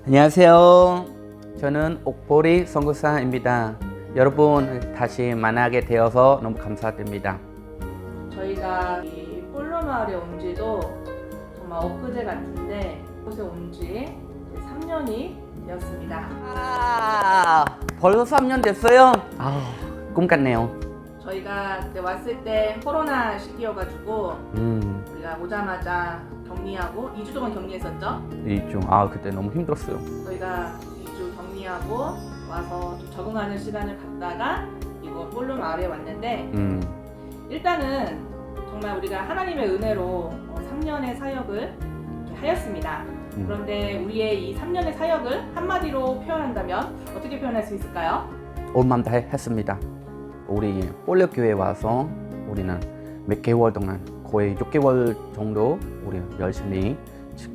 안녕하세요. 저는 옥보리 선교사입니다. 여러분 다시 만나게 되어서 너무 감사드립니다. 저희가 이 폴로 마을에 온 지도 정말 엊그제 같은데 이곳에 온 지 3년이 되었습니다. 벌써 3년 됐어요? 꿈 같네요. 저희가 그때 왔을 때 코로나 시기여가지고 우리가 오자마자 격리하고 2주 동안 격리했었죠. 이중 그때 너무 힘들었어요. 저희가 2주 격리하고 와서 좀 적응하는 시간을 갖다가 이곳 폴로 마을에 왔는데 일단은 정말 우리가 하나님의 은혜로 3년의 사역을 이렇게 하였습니다. 그런데 우리의 이 3년의 사역을 한마디로 표현한다면 어떻게 표현할 수 있을까요? 온 마음 다 했습니다. 우리 폴로 교회에 와서 우리는 몇 개월 동안 거의 6개월 정도 우리 열심히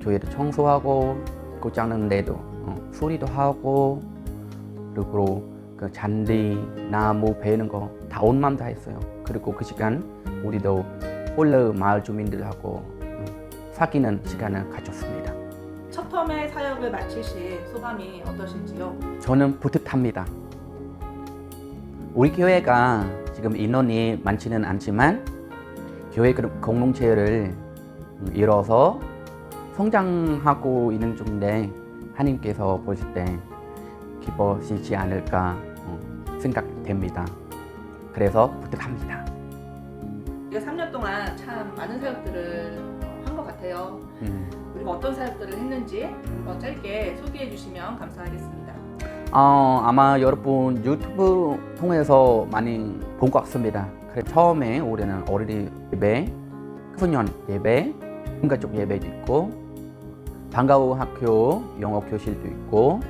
교회를 청소하고 고장는데도 수리도 하고 그리고 그 잔디 나무 베는 거 다 온 마음 다 했어요. 그리고 그 시간 우리도 폴로 마을 주민들하고 사귀는 시간을 가졌습니다. 첫 텀의 사역을 마치신 소감이 어떠신지요? 저는 뿌듯합니다. 우리 교회가 지금 인원이 많지는 않지만 교회 공동체를 이뤄서 성장하고 있는 중인데 하나님께서 보실 때 기뻐하시지 않을까 생각됩니다. 그래서 뿌듯합니다. 우리가 3년 동안 참 많은 사역들을 한 것 같아요. 우리가 어떤 사역들을 했는지 한번 짧게 소개해 주시면 감사하겠습니다. 아마 여러분 유튜브 통해서 많이 본 것 같습니다. 그래서 처음에 우리는 어린이 예배, 소년 예배, 가족 예배도 있고 방과후 학교 영어 교실도 있고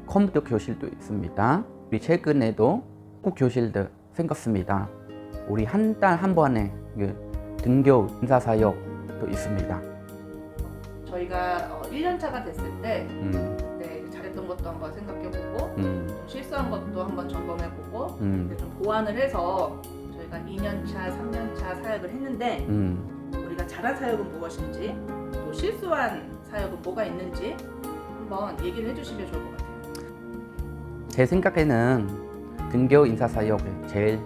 컴퓨터 교실도 있습니다. 우리 최근에도 꼭 교실도 생겼습니다. 우리 한 달 한 번에 등교 인사사역도 있습니다. 저희가 1년차가 됐을 때 그때 잘했던 것도 한번 생각해보고 좀 실수한 것도 한번 점검해보고 좀 보완을 해서 저희가 2년차, 3년차 사역을 했는데 우리가 잘한 사역은 무엇인지 또 실수한 사역은 뭐가 있는지 한번 얘기를 해주시면 좋을 것 같아요. 제 생각에는 등교 인사사역이 제일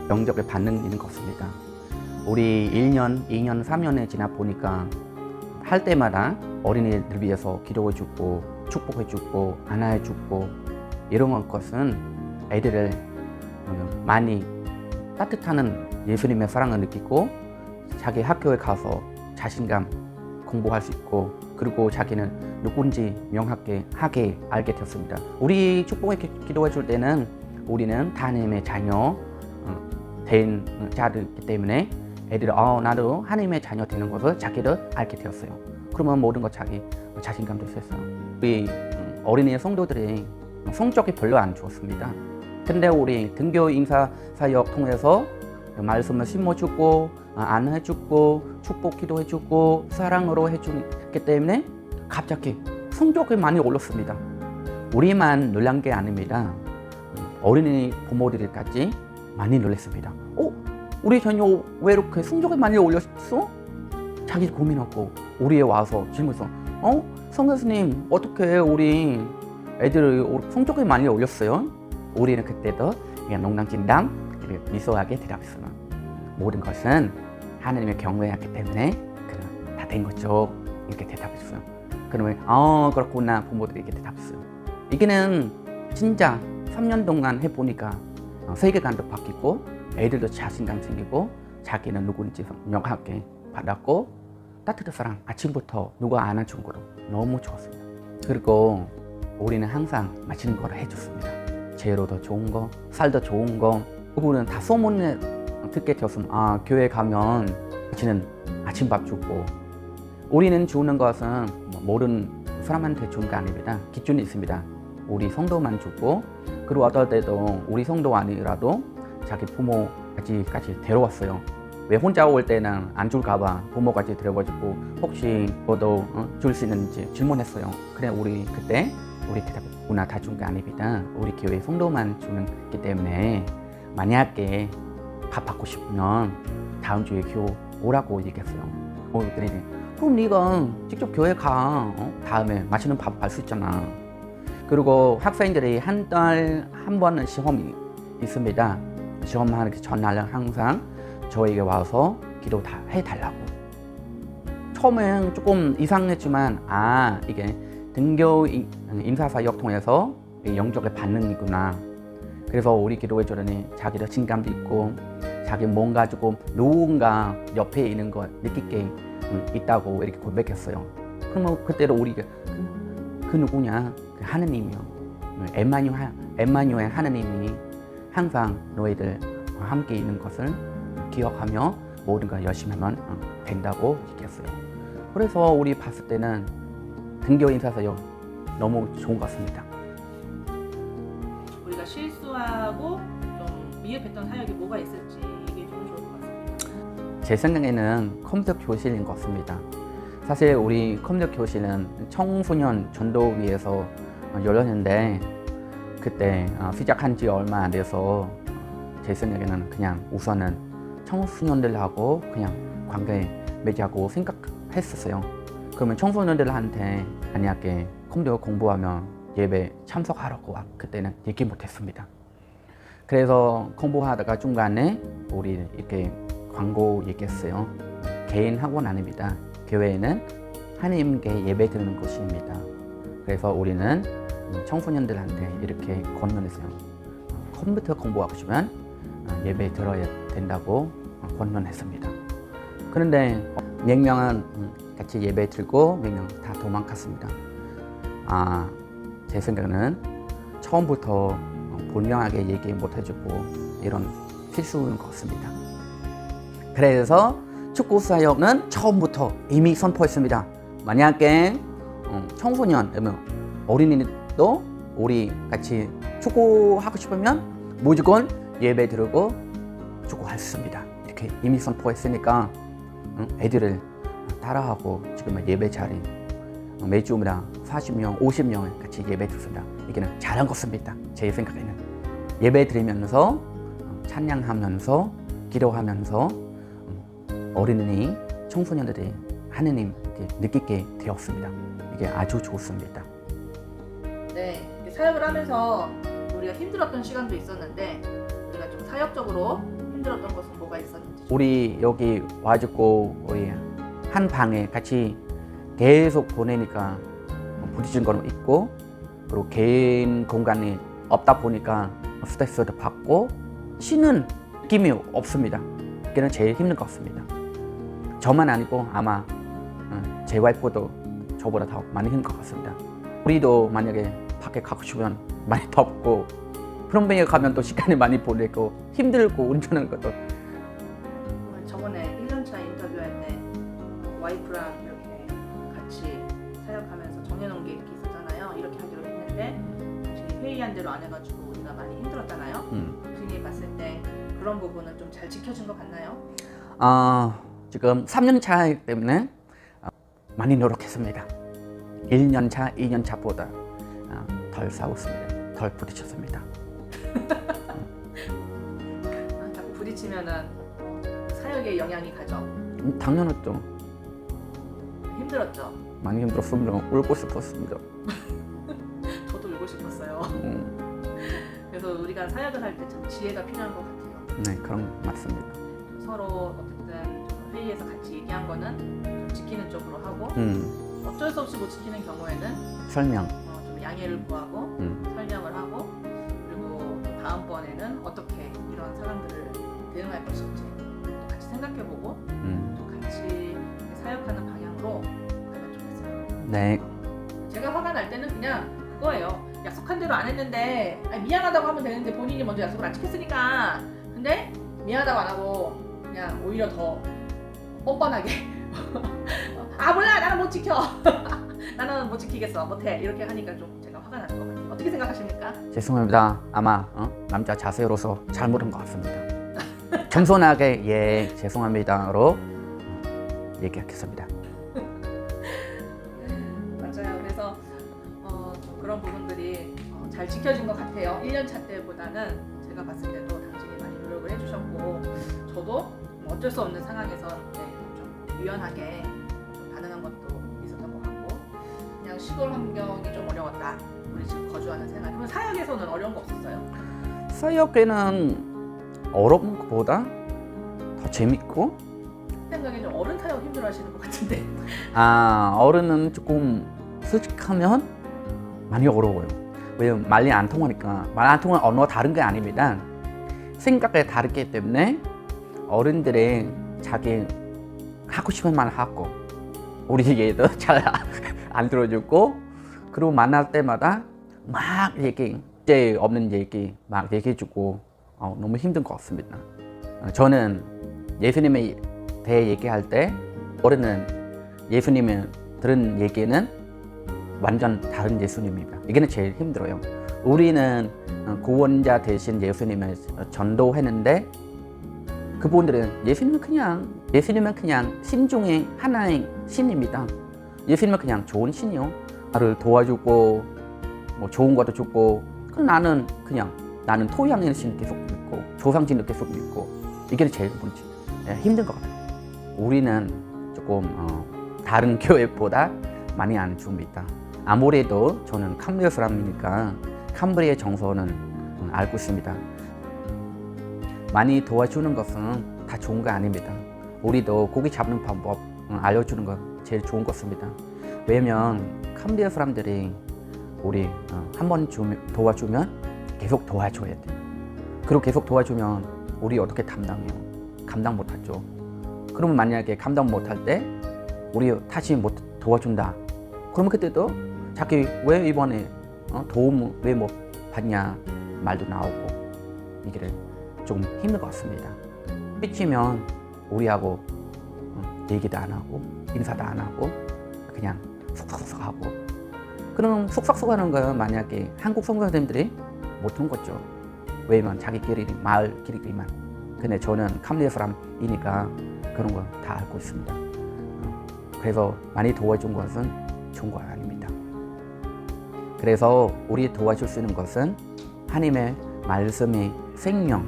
영접을 받는 일인 것 같습니다. 우리 1년, 2년, 3년에 지나 보니까 할 때마다 어린이들 위해서 기도해주고 축복해주고 안아해주고 이런 것은 애들을 많이 따뜻한 예수님의 사랑을 느끼고 자기 학교에 가서 자신감 공부할 수 있고 그리고 자기는 누군지 명확하게 알게 되었습니다. 우리 축복에 기도해 줄 때는 우리는 하나님의 자녀 된 자들이기 때문에 애들이 나도 하나님의 자녀 되는 것을 자기를 알게 되었어요. 그러면 모든 것 자기 자신감도 있었어요. 우리 어린이 성도들이 성적이 별로 안 좋았습니다. 근데 우리 등교 인사 사역 통해서 말씀을 심어주고 안해주고 축복 기도해주고 사랑으로 해주기 때문에 갑자기 성적이 많이 올랐습니다. 우리만 놀란 게 아닙니다. 어린이 부모들까지 많이 놀랐습니다. 우리 자녀 왜 이렇게 성적이 많이 올렸어? 자기 고민하고 우리에 와서 질문해서 성교수님 어떻게 우리 애들 성적이 많이 올렸어요? 우리는 그때도 그냥 농담진담 미소하게 대답했어요. 모든 것은 하나님의 경외였기 때문에 다 된 거죠. 이렇게 대답했어요. 그러면 그렇구나 부모들이 이렇게 대답했어요. 이게는 진짜 3년 동안 해보니까 세계관도 바뀌고 애들도 자신감 생기고 자기는 누군지 명확하게 받았고 따뜻한 사랑 아침부터 누가 안아준 거로 너무 좋았습니다. 그리고 우리는 항상 맛있는 거를 해줬습니다. 재료도 좋은 거, 쌀도 좋은 거 그분은 다 소문을 듣게 되었으면 교회 가면 같이는 아침밥 주고 우리는 주는 것은 모든 사람한테 주는 게 아닙니다. 기준이 있습니다. 우리 성도만 주고 그리고 어떨 때도 우리 성도 아니라도 자기 부모까지 데려왔어요. 왜 혼자 올 때는 안 줄까봐 부모까지 데려가지고 혹시 너도 줄 수 있는지 질문했어요. 그래 우리 그때 우리 대답했구나 다 준 게 아닙니다. 우리 교회 성도만 주는 기 때문에 만약에 밥 받고 싶으면 다음 주에 교회 오라고 얘기했어요. 그랬더니 그럼 네가 직접 교회 가. 다음에 맛있는 밥 갈 수 있잖아. 그리고 학생들이 한 달 한 번은 시험이 있습니다. 시험하기 전날은 항상 저에게 와서 기도 다 해달라고. 처음엔 조금 이상했지만 이게 등교 인사사역 통해서 영적의 반응이구나. 그래서 우리 기도회 저런이 자기의 진감도 있고 자기 뭔가 조금 누군가 옆에 있는 거 느끼게 있다고 이렇게 고백했어요. 그러면 그때로 우리가 그 누구냐? 그 하느님이요. 엠마누엘 하느님이 항상 너희들 함께 있는 것을 기억하며 모든 걸 열심히 하면 된다고 얘기했어요. 그래서 우리 봤을 때는 등교 인사사역 너무 좋은 것 같습니다. 우리가 실수하고 좀 미흡했던 사역이 뭐가 있을지 이게 좀 좋을 것 같습니다. 제 생각에는 컴퓨터 교실인 것 같습니다. 사실 우리 컴퓨터 교실은 청소년 전도위에서 열렸는데 그때 시작한 지 얼마 안 돼서 제 생각에는 그냥 우선은 청소년들하고 그냥 관계 맺자고 생각했었어요. 그러면 청소년들한테 만약에 컴퓨터 공부하면 예배 참석하라고 그때는 얘기 못했습니다. 그래서 공부하다가 중간에 우리 이렇게 광고 얘기했어요. 개인 학원 아닙니다. 교회는 하나님께 예배 드리는 곳입니다. 그래서 우리는 청소년들한테 이렇게 권면했어요. 컴퓨터 공부하고 싶으면 예배 들어야 된다고 권면했습니다. 그런데 몇 명은 같이 예배 들고 몇 명 다 도망갔습니다. 제 생각에는 처음부터 분명하게 얘기 못 해주고 이런 실수인 것 같습니다. 그래서 축구 사역은 처음부터 이미 선포했습니다. 만약에 청소년, 어린이도 우리 같이 축구하고 싶으면 무조건 예배 드리고 축구할 수 있습니다. 이렇게 이미 선포했으니까 애들을 따라하고 지금 예배 자리 매주마다 40명, 50명 같이 예배 드립니다. 이게는 잘한 것입니다. 제 생각에는 예배 드리면서 찬양하면서 기도하면서 어린이 청소년들이 하느님 느끼게 되었습니다. 이게 아주 좋습니다. 네, 사역을 하면서 우리가 힘들었던 시간도 있었는데 우리가 좀 사역적으로 힘들었던 것은 뭐가 있었는지. 우리 여기 와주고 우리 한 방에 같이 계속 보내니까 부딪힌 거는 있고, 그리고 개인 공간이 없다 보니까 스트레스도 받고 쉬는 느낌이 없습니다. 그게 제일 힘든 것 같습니다. 저만 아니고 아마 제 와이프도 저보다 더 많이 힘든 것 같습니다. 우리도 만약에 밖에 가고 싶으면 많이 덥고 프롬뱅에 가면 또 시간이 많이 보내고 힘들고 운전하는 것도. 저번에 1년차 인터뷰할 때 와이프랑 이렇게 같이 사역하면서 정해놓은 게 이렇게 있었잖아요. 이렇게 하기로 했는데 지금 회의한 대로 안 해가지고 우리가 많이 힘들었잖아요. 선생님이 봤을 때 그런 부분은 좀 잘 지켜진 것 같나요? 지금 3년 차 때문에 많이 노력했습니다. 1년 차, 2년 차보다 덜 싸웠습니다. 덜 부딪혔습니다. 자꾸 부딪히면은 사역에 영향이 가죠. 당연했죠. 힘들었죠. 많이 힘들었습니다. 울고 싶었습니다. 저도 울고 싶었어요. 그래서 우리가 사역을 할 때 참 지혜가 필요한 것 같아요. 네, 그런 맞습니다. 서로 어쨌든 좀 회의에서 같이 얘기한 거는 좀 지키는 쪽으로 하고 어쩔 수 없이 못 지키는 경우에는 설명. 좀 양해를 구하고 설명을 하고, 그리고 또 다음번에는 어떻게 이런 상황들을 대응할 것인지 또 같이 생각해보고 또 같이 사역하는 방향으로 가면 좋겠어요. 네. 제가 화가 날 때는 그냥 그거예요. 약속한 대로 안 했는데 미안하다고 하면 되는데 본인이 먼저 약속을 안 지켰으니까. 근데 미안하다고 안 하고 그냥 오히려 더 뻔뻔하게 몰라 나는 못 지켜 나는 못 지키겠어 못해 이렇게 하니까 좀 제가 화가 나는 것 같아요. 어떻게 생각하십니까? 죄송합니다. 아마 남자 자세로서 잘못한 것 같습니다. 겸손하게 예 죄송합니다로 얘기하겠습니다. 맞아요. 그래서 좀 그런 부분들이 잘 지켜진 것 같아요. 1년 차 때보다는 제가 봤을 때도 당신이 많이 노력을 해주셨고, 저도 어쩔 수 없는 상황에서 좀 유연하게 좀 반응한 것도 있었던 것 같고, 그냥 시골 환경이 좀 어려웠다. 우리 지금 거주하는 생활. 그러면 사역에서는 어려운 거 없었어요? 사역에는 어려운 것보다 더 재밌고, 생각에 좀 어른 사역 힘들어하시는 것 같은데. 어른은 조금 솔직하면 많이 어려워요. 왜냐면 말이 안 통하니까. 말 안 통하는 언어가 다른 게 아닙니다. 생각이 다르기 때문에 어른들이 자기 하고 싶은 말 하고, 우리 얘기도 잘 안 들어주고, 그리고 만날 때마다 막 얘기, 이제 없는 얘기 막 얘기해주고, 너무 힘든 것 같습니다. 저는 예수님에 대해 얘기할 때 어른은 예수님이 들은 얘기는 완전 다른 예수님입니다. 이게 제일 힘들어요. 우리는 구원자 대신 예수님을 전도했는데, 그분들은 예수님은 그냥 신 중에 하나의 신입니다. 예수님은 그냥 좋은 신이요. 나를 도와주고 뭐 좋은 것도 주고, 그럼 나는 토양의 신 계속 믿고 조상신도 계속 믿고, 이게 제일 힘든 것 같아요. 우리는 조금 다른 교회보다 많이 안 줍니다. 아무래도 저는 캄브리아 사람이니까 캄브리아의 정서는 알고 있습니다. 많이 도와주는 것은 다 좋은 거 아닙니다. 우리도 고기 잡는 방법 알려주는 건 제일 좋은 것 같습니다. 왜냐면 캄브리아 사람들이 우리 한 번 도와주면 계속 도와줘야 돼요. 그리고 계속 도와주면 우리 어떻게 감당해요? 감당 못하죠. 그러면 만약에 감당 못할 때 우리 다시 못 도와준다. 그러면 그때도 자기 왜 이번에 도움 왜 못 받냐 말도 나오고, 이게 좀 힘든 것 같습니다. 삐치면 우리하고 얘기도 안 하고 인사도 안 하고 그냥 속삭속삭 하고, 그럼 속삭속삭 하는 건 만약에 한국 선교사님들이 못한 거죠. 왜냐면 자기끼리 마을끼리만. 근데 저는 캄브리아 사람이니까 그런 거 다 알고 있습니다. 그래서 많이 도와준 것은 좋은 거 아닙니다. 그래서 우리 도와줄 수 있는 것은 하나님의 말씀의 생명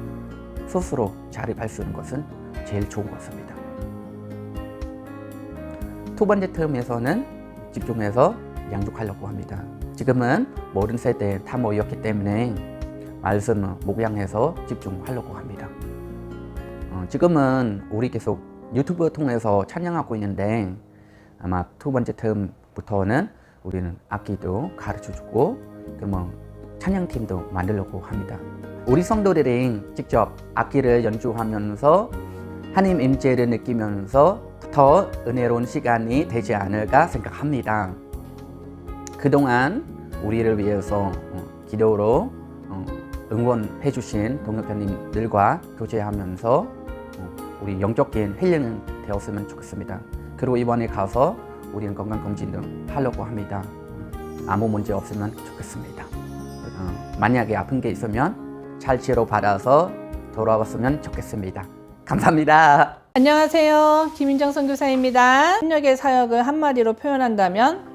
스스로 자립할 수 있는 것은 제일 좋은 것 같습니다. 두 번째 텀에서는 집중해서 양육하려고 합니다. 지금은 모든 세대에 다 모였기 때문에 말씀을 목양해서 집중하려고 합니다. 지금은 우리 계속 유튜브 통해서 찬양하고 있는데, 아마 두 번째 텀부터는 우리는 악기도 가르쳐주고, 그러면 찬양팀도 만들려고 합니다. 우리 성도들이 직접 악기를 연주하면서 하나님 임재를 느끼면서 더 은혜로운 시간이 되지 않을까 생각합니다. 그동안 우리를 위해서 기도로 응원해 주신 동역자님들과 교제하면서 우리 영적인 힐링은 되었으면 좋겠습니다. 그리고 이번에 가서 우리는 건강검진도 하려고 합니다. 아무 문제 없으면 좋겠습니다. 만약에 아픈 게 있으면 잘 치료받아서 돌아왔으면 좋겠습니다. 감사합니다. 안녕하세요. 김윤정 선교사입니다. 협력의 사역을 한마디로 표현한다면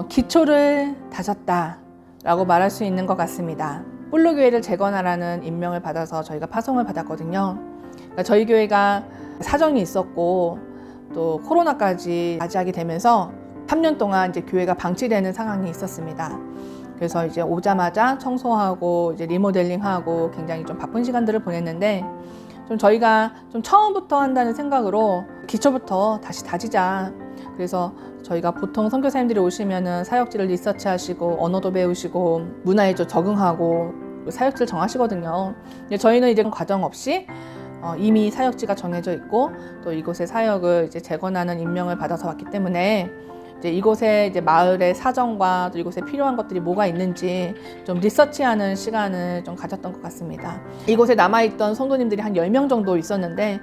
기초를 다졌다 라고 말할 수 있는 것 같습니다. 뿔로교회를 재건하라는 임명을 받아서 저희가 파송을 받았거든요. 그러니까 저희 교회가 사정이 있었고 또 코로나까지 맞이하게 되면서 3년 동안 이제 교회가 방치되는 상황이 있었습니다. 그래서 이제 오자마자 청소하고 이제 리모델링하고 굉장히 좀 바쁜 시간들을 보냈는데, 좀 저희가 좀 처음부터 한다는 생각으로 기초부터 다시 다지자. 그래서 저희가 보통 선교사님들이 오시면은 사역지를 리서치하시고 언어도 배우시고 문화에 좀 적응하고 사역지를 정하시거든요. 근데 저희는 이제 과정 없이 이미 사역지가 정해져 있고 또 이곳에 사역을 이제 재건하는 임명을 받아서 왔기 때문에 이제 이곳에 이제 마을의 사정과 또 이곳에 필요한 것들이 뭐가 있는지 좀 리서치하는 시간을 좀 가졌던 것 같습니다. 이곳에 남아있던 성도님들이 한 10명 정도 있었는데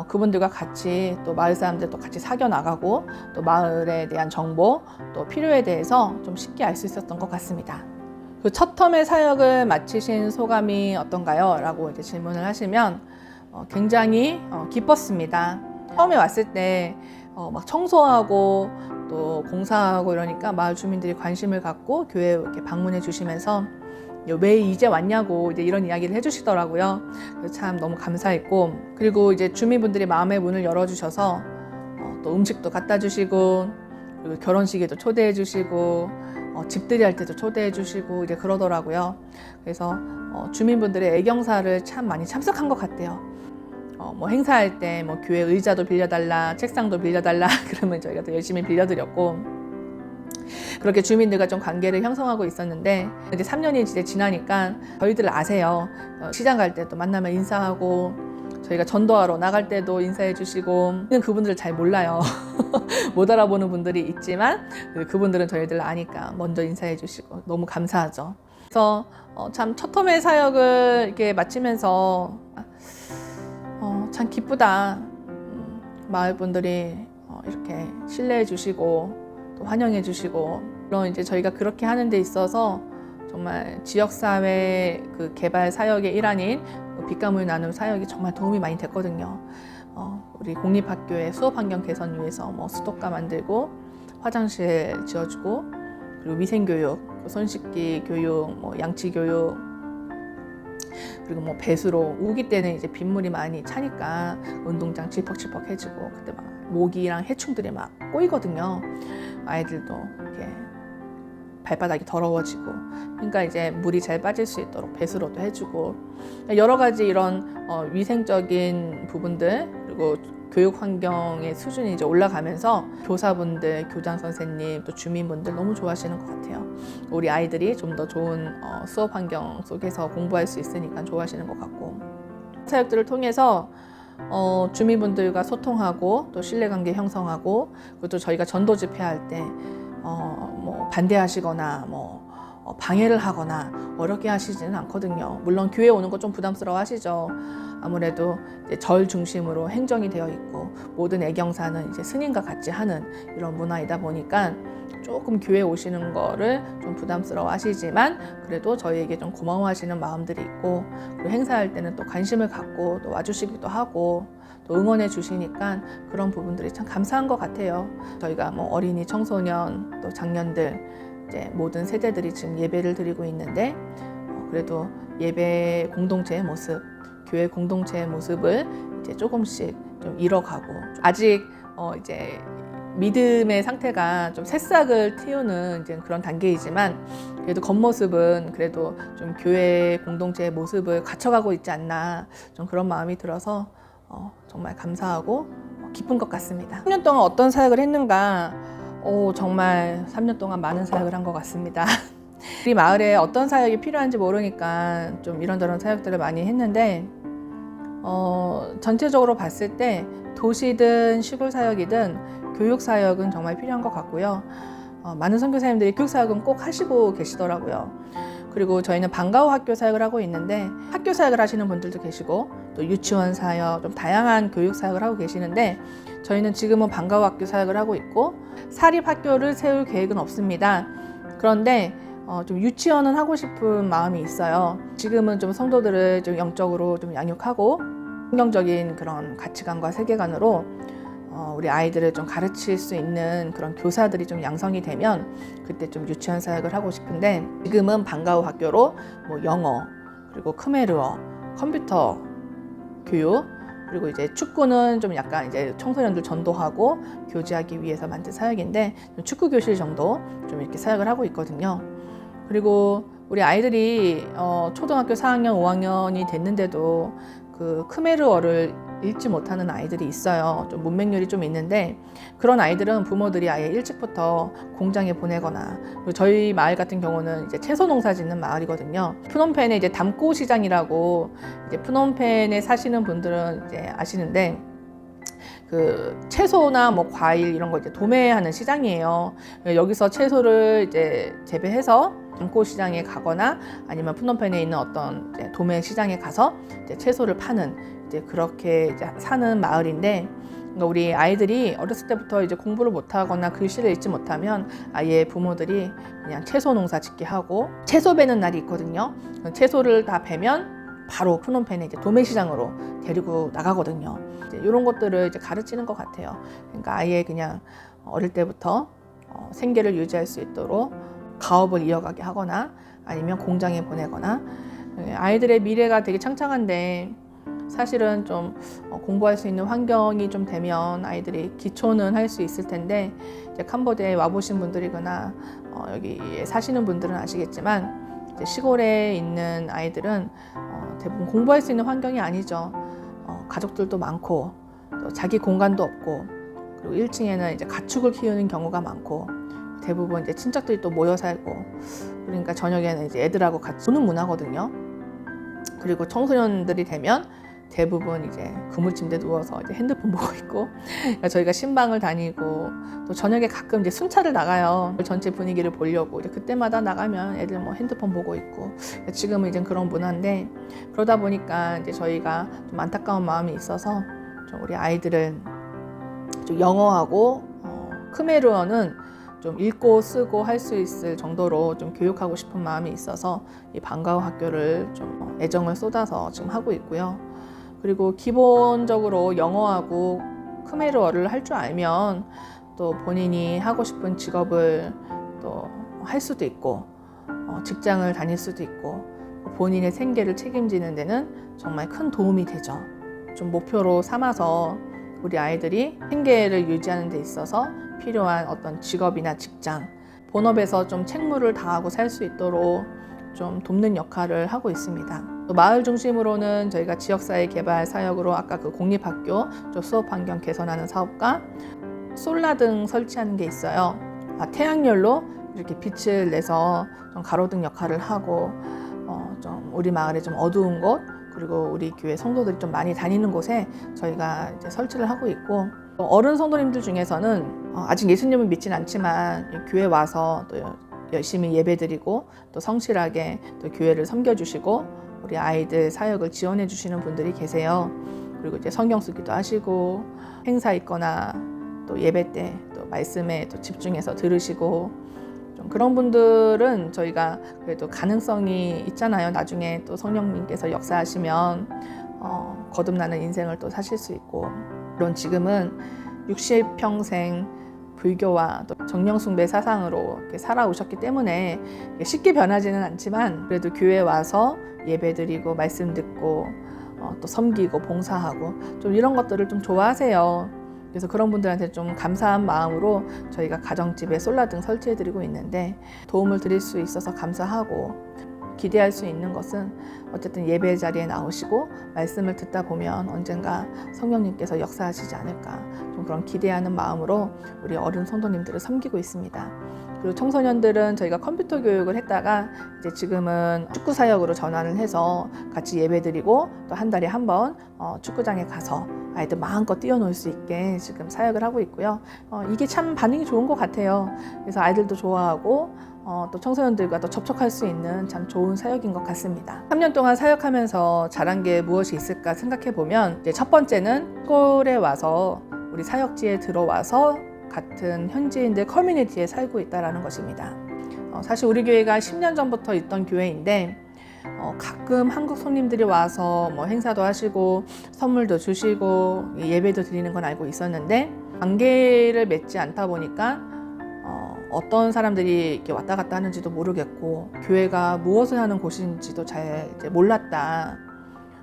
그분들과 같이 또 마을 사람들도 같이 사겨 나가고 또 마을에 대한 정보 또 필요에 대해서 좀 쉽게 알 수 있었던 것 같습니다. 그 첫 텀의 사역을 마치신 소감이 어떤가요? 라고 이제 질문을 하시면 굉장히 기뻤습니다. 처음에 왔을 때 막 청소하고 또 공사하고 이러니까 마을 주민들이 관심을 갖고 교회에 이렇게 방문해 주시면서 왜 이제 왔냐고 이제 이런 이야기를 해주시더라고요. 그래서 참 너무 감사했고, 그리고 이제 주민분들이 마음의 문을 열어주셔서 또 음식도 갖다 주시고, 그리고 결혼식에도 초대해 주시고, 집들이 할 때도 초대해 주시고 이제 그러더라고요. 그래서 주민분들의 애경사를 참 많이 참석한 것 같아요. 뭐 행사할 때 뭐 교회 의자도 빌려달라, 책상도 빌려달라 그러면 저희가 또 열심히 빌려드렸고, 그렇게 주민들과 좀 관계를 형성하고 있었는데, 이제 3년이 이제 지나니까 저희들 아세요. 시장 갈 때 또 만나면 인사하고, 저희가 전도하러 나갈 때도 인사해 주시고, 그분들을 잘 몰라요. 못 알아보는 분들이 있지만 그분들은 저희들 아니까 먼저 인사해 주시고 너무 감사하죠. 그래서 참 첫 텀의 사역을 이렇게 마치면서 참 기쁘다. 마을 분들이 이렇게 신뢰해 주시고 또 환영해 주시고, 물론 이제 저희가 그렇게 하는 데 있어서 정말 지역사회 그 개발 사역의 일환인 빛가물 나눔 사역이 정말 도움이 많이 됐거든요. 우리 공립학교의 수업 환경 개선 위해서 뭐 수도가 만들고, 화장실 지어주고, 그리고 위생교육, 손 씻기 교육, 뭐 양치 교육, 그리고 뭐 배수로, 우기 때는 이제 빗물이 많이 차니까 운동장 칠퍽칠퍽 해주고, 그때 막 모기랑 해충들이 막 꼬이거든요. 아이들도 이렇게 발바닥이 더러워지고, 그러니까 이제 물이 잘 빠질 수 있도록 배수로도 해주고, 여러 가지 이런 위생적인 부분들, 그리고 교육 환경의 수준이 이제 올라가면서 교사분들, 교장 선생님, 또 주민분들 너무 좋아하시는 것 같아요. 우리 아이들이 좀 더 좋은 수업 환경 속에서 공부할 수 있으니까 좋아하시는 것 같고, 사역들을 통해서 주민분들과 소통하고 또 신뢰관계 형성하고, 그리고 또 저희가 전도 집회할 때 뭐 반대하시거나 뭐 방해를 하거나 어렵게 하시지는 않거든요. 물론 교회 오는 거 좀 부담스러워 하시죠. 아무래도 이제 절 중심으로 행정이 되어 있고, 모든 애경사는 이제 스님과 같이 하는 이런 문화이다 보니까 조금 교회 오시는 거를 좀 부담스러워 하시지만, 그래도 저희에게 좀 고마워하시는 마음들이 있고, 그리고 행사할 때는 또 관심을 갖고 또 와주시기도 하고 또 응원해 주시니까 그런 부분들이 참 감사한 것 같아요. 저희가 뭐 어린이, 청소년, 또 장년들 이제 모든 세대들이 지금 예배를 드리고 있는데, 그래도 예배 공동체의 모습, 교회 공동체의 모습을 이제 조금씩 좀 잃어가고, 아직 이제 믿음의 상태가 좀 새싹을 틔우는 이제 그런 단계이지만, 그래도 겉모습은 그래도 좀 교회 공동체의 모습을 갖춰가고 있지 않나, 좀 그런 마음이 들어서 정말 감사하고 기쁜 것 같습니다. 3년 동안 어떤 사역을 했는가? 정말 3년 동안 많은 사역을 한 것 같습니다. 우리 마을에 어떤 사역이 필요한지 모르니까 좀 이런저런 사역들을 많이 했는데, 전체적으로 봤을 때 도시든 시골 사역이든 교육 사역은 정말 필요한 것 같고요. 많은 선교사님들이 교육 사역은 꼭 하시고 계시더라고요. 그리고 저희는 방과후 학교 사역을 하고 있는데, 학교 사역을 하시는 분들도 계시고, 또 유치원 사역, 좀 다양한 교육 사역을 하고 계시는데, 저희는 지금은 방과후 학교 사역을 하고 있고, 사립 학교를 세울 계획은 없습니다. 그런데 좀 유치원은 하고 싶은 마음이 있어요. 지금은 좀 성도들을 좀 영적으로 좀 양육하고, 성경적인 그런 가치관과 세계관으로 우리 아이들을 좀 가르칠 수 있는 그런 교사들이 좀 양성이 되면 그때 좀 유치원 사역을 하고 싶은데, 지금은 방과후 학교로 뭐 영어, 그리고 크메르어, 컴퓨터 교육, 그리고 이제 축구는 좀 약간 이제 청소년들 전도하고 교제하기 위해서 만든 사역인데, 축구 교실 정도 좀 이렇게 사역을 하고 있거든요. 그리고 우리 아이들이 초등학교 4학년, 5학년이 됐는데도 그 크메르어를 읽지 못하는 아이들이 있어요. 좀 문맹률이 좀 있는데, 그런 아이들은 부모들이 아예 일찍부터 공장에 보내거나, 그리고 저희 마을 같은 경우는 이제 채소 농사 짓는 마을이거든요. 프놈펜에 이제 담고 시장이라고, 이제 프놈펜에 사시는 분들은 이제 아시는데, 그 채소나 뭐 과일 이런 거 이제 도매하는 시장이에요. 여기서 채소를 이제 재배해서 담고 시장에 가거나, 아니면 프놈펜에 있는 어떤 이제 도매 시장에 가서 이제 채소를 파는, 이제 그렇게 이제 사는 마을인데, 그러니까 우리 아이들이 어렸을 때부터 이제 공부를 못하거나 글씨를 읽지 못하면 아예 부모들이 그냥 채소 농사 짓게 하고, 채소 베는 날이 있거든요. 채소를 다 베면 바로 프놈펜에 이제 도매시장으로 데리고 나가거든요. 이제 이런 것들을 이제 가르치는 것 같아요. 그러니까 아예 그냥 어릴 때부터 생계를 유지할 수 있도록 가업을 이어가게 하거나, 아니면 공장에 보내거나. 아이들의 미래가 되게 창창한데, 사실은 좀 공부할 수 있는 환경이 좀 되면 아이들이 기초는 할 수 있을 텐데, 이제 캄보디아에 와보신 분들이거나 여기에 사시는 분들은 아시겠지만, 이제 시골에 있는 아이들은 대부분 공부할 수 있는 환경이 아니죠. 가족들도 많고 또 자기 공간도 없고, 그리고 1층에는 이제 가축을 키우는 경우가 많고, 대부분 이제 친척들이 또 모여 살고, 그러니까 저녁에는 이제 애들하고 같이 노는 문화거든요. 그리고 청소년들이 되면 대부분 이제 그물침대 누워서 이제 핸드폰 보고 있고, 그러니까 저희가 신방을 다니고, 또 저녁에 가끔 이제 순찰을 나가요. 전체 분위기를 보려고. 이제 그때마다 나가면 애들 뭐 핸드폰 보고 있고, 지금은 이제 그런 문화인데, 그러다 보니까 이제 저희가 좀 안타까운 마음이 있어서 좀 우리 아이들을 좀 영어하고 크메르어는 좀 읽고 쓰고 할 수 있을 정도로 좀 교육하고 싶은 마음이 있어서 이 방과후 학교를 좀 애정을 쏟아서 지금 하고 있고요. 그리고 기본적으로 영어하고 크메르어를 할 줄 알면 또 본인이 하고 싶은 직업을 또 할 수도 있고, 직장을 다닐 수도 있고, 본인의 생계를 책임지는 데는 정말 큰 도움이 되죠. 좀 목표로 삼아서 우리 아이들이 생계를 유지하는 데 있어서 필요한 어떤 직업이나 직장, 본업에서 좀 책무를 다하고 살 수 있도록 좀 돕는 역할을 하고 있습니다. 또 마을 중심으로는 저희가 지역사회 개발 사역으로 아까 그 공립학교 좀 수업 환경 개선하는 사업과 솔라등 설치하는 게 있어요. 태양열로 이렇게 빛을 내서 좀 가로등 역할을 하고, 좀 우리 마을에 좀 어두운 곳, 그리고 우리 교회 성도들이 좀 많이 다니는 곳에 저희가 이제 설치를 하고 있고, 어른 성도님들 중에서는 아직 예수님을 믿진 않지만 교회 와서 또 열심히 예배드리고 또 성실하게 또 교회를 섬겨주시고 우리 아이들 사역을 지원해 주시는 분들이 계세요. 그리고 이제 성경 쓰기도 하시고, 행사 있거나 또 예배 때 또 말씀에 또 집중해서 들으시고, 좀 그런 분들은 저희가 그래도 가능성이 있잖아요. 나중에 또 성령님께서 역사하시면 거듭나는 인생을 또 사실 수 있고, 물론 지금은 60평생 불교와 또 정령숭배 사상으로 이렇게 살아오셨기 때문에 쉽게 변하지는 않지만, 그래도 교회 와서 예배드리고 말씀 듣고 또 섬기고 봉사하고 좀 이런 것들을 좀 좋아하세요. 그래서 그런 분들한테 좀 감사한 마음으로 저희가 가정집에 솔라등 설치해드리고 있는데, 도움을 드릴 수 있어서 감사하고, 기대할 수 있는 것은 어쨌든 예배 자리에 나오시고 말씀을 듣다 보면 언젠가 성령님께서 역사하시지 않을까, 좀 그런 기대하는 마음으로 우리 어른 성도님들을 섬기고 있습니다. 그리고 청소년들은 저희가 컴퓨터 교육을 했다가 이제 지금은 축구 사역으로 전환을 해서 같이 예배드리고, 또 한 달에 한 번 축구장에 가서 아이들 마음껏 뛰어놀 수 있게 지금 사역을 하고 있고요. 이게 참 반응이 좋은 것 같아요. 그래서 아이들도 좋아하고 또 청소년들과 또 접촉할 수 있는 참 좋은 사역인 것 같습니다. 3년 동안 사역하면서 잘한 게 무엇이 있을까 생각해 보면, 이제 첫 번째는 시골에 와서 우리 사역지에 들어와서 같은 현지인들 커뮤니티에 살고 있다는 것입니다. 사실 우리 교회가 10년 전부터 있던 교회인데, 가끔 한국 손님들이 와서 뭐 행사도 하시고 선물도 주시고 예배도 드리는 건 알고 있었는데, 관계를 맺지 않다 보니까 어떤 사람들이 이렇게 왔다 갔다 하는지도 모르겠고, 교회가 무엇을 하는 곳인지도 잘 이제 몰랐다.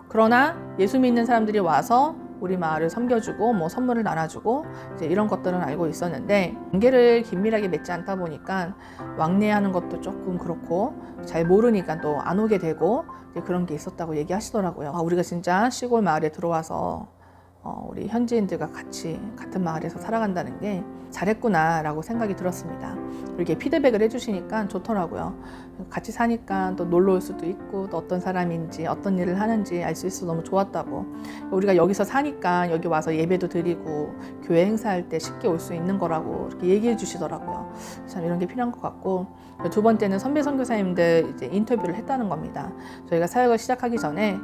그러나 예수 믿는 사람들이 와서 우리 마을을 섬겨주고 뭐 선물을 나눠주고 이제 이런 것들은 알고 있었는데, 관계를 긴밀하게 맺지 않다 보니까 왕래하는 것도 조금 그렇고 잘 모르니까 또 안 오게 되고 그런 게 있었다고 얘기하시더라고요. 우리가 진짜 시골 마을에 들어와서 우리 현지인들과 같이 같은 마을에서 살아간다는 게 잘했구나라고 생각이 들었습니다. 이렇게 피드백을 해주시니까 좋더라고요. 같이 사니까 또 놀러 올 수도 있고, 또 어떤 사람인지 어떤 일을 하는지 알 수 있어서 너무 좋았다고. 우리가 여기서 사니까 여기 와서 예배도 드리고 교회 행사할 때 쉽게 올 수 있는 거라고 이렇게 얘기해 주시더라고요. 참 이런 게 필요한 것 같고, 두 번째는 선배 선교사님들 이제 인터뷰를 했다는 겁니다. 저희가 사역을 시작하기 전에